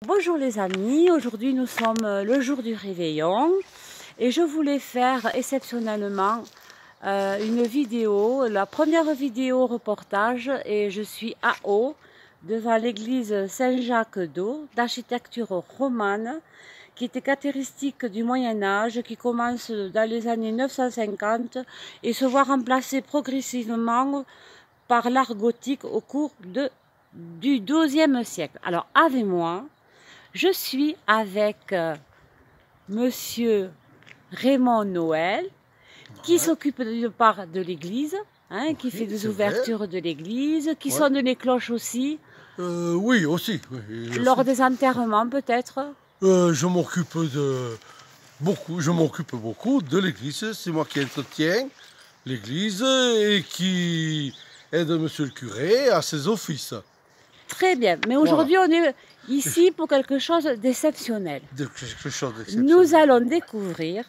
Bonjour les amis, aujourd'hui nous sommes le jour du réveillon et je voulais faire exceptionnellement une vidéo, la première vidéo reportage, et je suis à Haut devant l'église Saint-Jacques-d'Eau d'architecture romane qui était caractéristique du Moyen-Âge, qui commence dans les années 950 et se voit remplacée progressivement par l'art gothique au cours du XIIe siècle. Alors avec moi, je suis avec Monsieur Raymond Noël, qui s'occupe d'une part de l'église, hein, qui fait des ouvertures de l'église, qui sonne les cloches aussi. Oui, aussi. Oui, lors des enterrements, peut-être. Je m'occupe beaucoup de l'église. C'est moi qui entretiens l'église et qui aide monsieur le curé à ses offices. Très bien, mais aujourd'hui on est ici pour quelque chose d'exceptionnel. Nous allons découvrir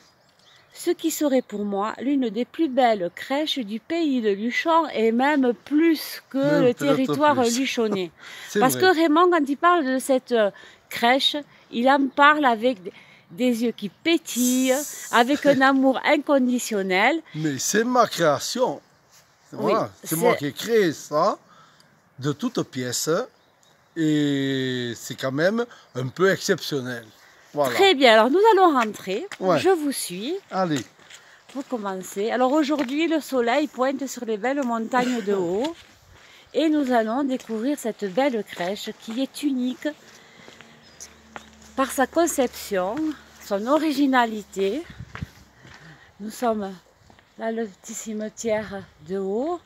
ce qui serait pour moi l'une des plus belles crèches du pays de Luchon, et même plus que le territoire luchonnais. Parce que Raymond, quand il parle de cette crèche, il en parle avec des yeux qui pétillent, avec un amour inconditionnel. Mais c'est ma création. Voilà. Oui, c'est moi qui ai créé ça de toutes pièces, et c'est quand même un peu exceptionnel. Voilà. Très bien, alors nous allons rentrer, je vous suis. Allez. Pour commencer, alors aujourd'hui le soleil pointe sur les belles montagnes de Haut et nous allons découvrir cette belle crèche qui est unique par sa conception, son originalité. Nous sommes dans le petit cimetière de Haut.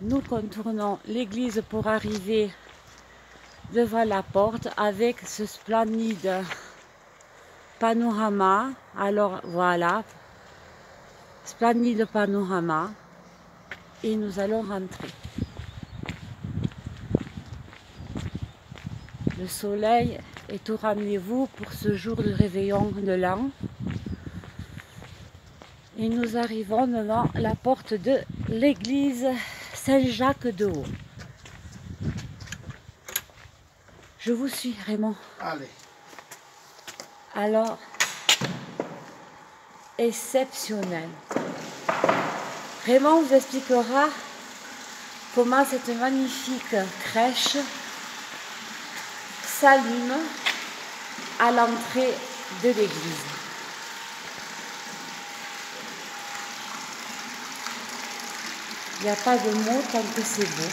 Nous contournons l'église pour arriver devant la porte avec ce splendide panorama. Alors voilà, splendide panorama, et nous allons rentrer. Le soleil est au rendez-vous pour ce jour de réveillon de l'an et nous arrivons devant la porte de l'église Saint-Jacques-d'Eau. Je vous suis, Raymond. Allez. Alors, exceptionnel. Raymond vous expliquera comment cette magnifique crèche s'allume à l'entrée de l'église. Il n'y a pas de mots tant que c'est beau.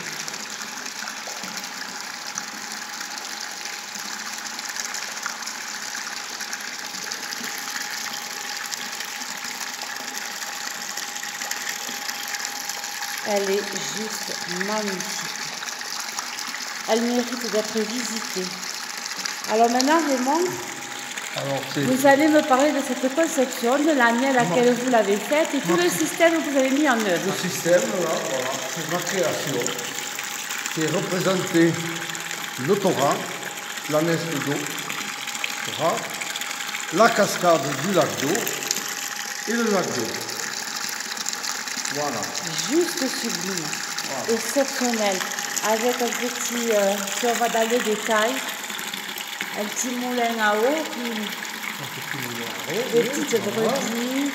Elle est juste magnifique. Elle mérite d'être visitée. Alors maintenant, Raymond, vous allez me parler de cette conception, de l'année à laquelle vous l'avez faite et tout le système que vous avez mis en œuvre. Le système, là, voilà, c'est ma création, qui est représenté le Torah, la neste d'eau, la cascade du lac d'eau et le lac d'eau. Voilà. Juste sublime, voilà. Exceptionnel, avec un petit, si on va dans les détails, un petit moulin à eau, des petites brebis,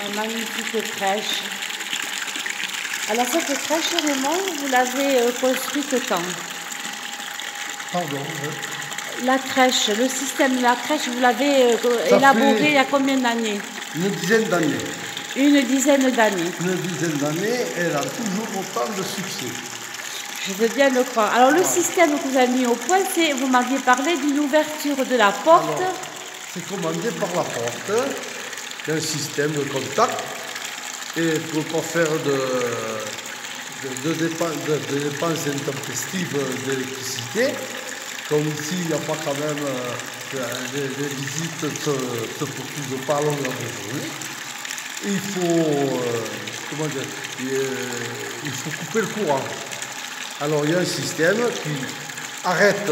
la magnifique crèche. Alors cette crèche, Raymond, vous l'avez construite quand? Pardon. La crèche, le système de la crèche, vous l'avez élaboré il y a combien d'années? Une dizaine d'années. Une dizaine d'années. Une dizaine d'années, elle a toujours autant de succès. Je veux bien le croire. Alors le système que vous avez mis au point, c'est, vous m'aviez parlé d'une ouverture de la porte. C'est commandé par la porte. Il y a un système de contact. Et pour ne pas faire de dépenses intempestives d'électricité, comme ici il n'y a pas quand même les visites se poursuivent pas à longueur de journée. Il faut, il faut couper le courant. Alors il y a un système qui arrête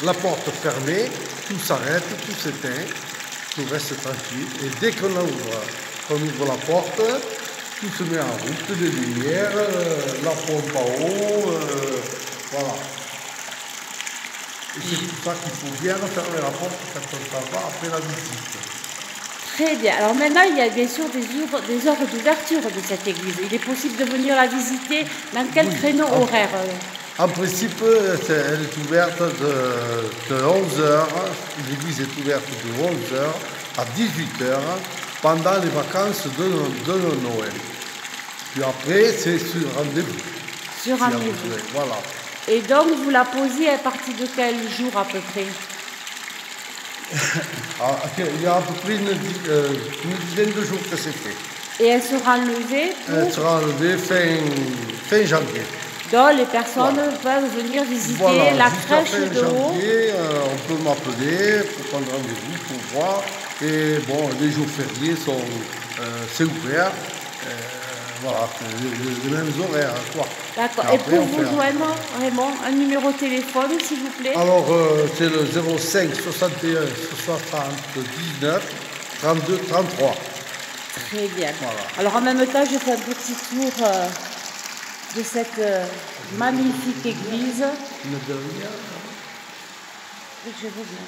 la porte fermée, tout s'arrête, tout s'éteint, tout reste tranquille. Et dès qu'on ouvre la porte, tout se met en route, les lumières, la pompe à eau, voilà. Et c'est pour ça qu'il faut bien fermer la porte quand on s'en va après la visite. Très bien. Alors maintenant, il y a bien sûr des heures d'ouverture de cette église. Il est possible de venir la visiter dans quel créneau horaire? En principe, elle est ouverte de 11h. L'église est ouverte de 11h à 18h pendant les vacances de Noël. Puis après, c'est sur rendez-vous. Sur rendez-vous. Voilà. Et donc, vous la posez à partir de quel jour à peu près? Il y a à peu près une dizaine de jours que c'est fait. Et elle sera enlevée Elle sera enlevée fin janvier. Donc, les personnes peuvent venir visiter la crèche de haut. Janvier, on peut m'appeler pour prendre rendez-vous, pour voir. Et bon, les jours fériés c'est ouvert. Voilà, les mêmes horaires, quoi. D'accord. Et pour vous joindre, Raymond, un numéro de téléphone, s'il vous plaît? Alors, c'est le 05 61 79 32 33. Très bien. Voilà. Alors, en même temps, je fais un petit tour de cette magnifique église. Une dernière. Je veux bien.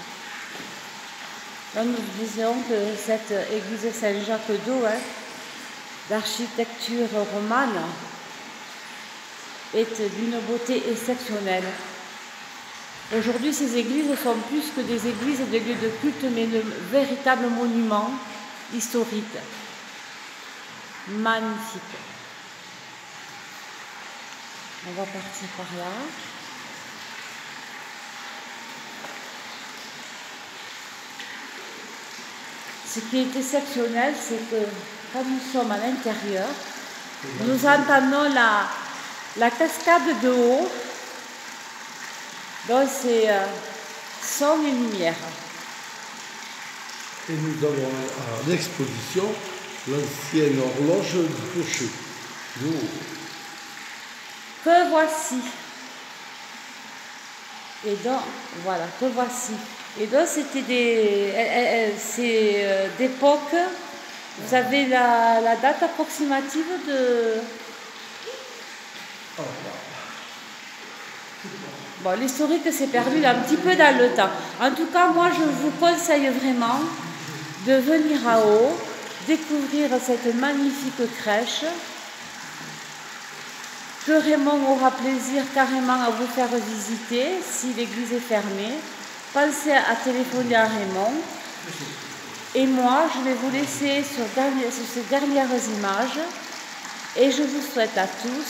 Là, nous disions que cette église Saint-Jacques d'Eau, d'architecture romane, est d'une beauté exceptionnelle. Aujourd'hui, ces églises sont plus que des églises et des lieux de culte, mais de véritables monuments historiques. Magnifiques. On va partir par là. Ce qui est exceptionnel, c'est que quand nous sommes à l'intérieur, nous entendons la cascade de haut. Donc c'est son et lumière. Et nous avons à l'exposition l'ancienne horloge du clocher. Que voici. Et donc, voilà, que voici. Et donc, c'est d'époque. Vous avez la date approximative de... Bon, l'historique s'est perdu un petit peu dans le temps. En tout cas, moi, je vous conseille vraiment de venir à haut, découvrir cette magnifique crèche, que Raymond aura plaisir carrément à vous faire visiter si l'église est fermée. Pensez à téléphoner à Raymond. Et moi, je vais vous laisser sur ces dernières images et je vous souhaite à tous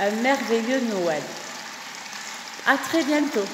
un merveilleux Noël. À très bientôt.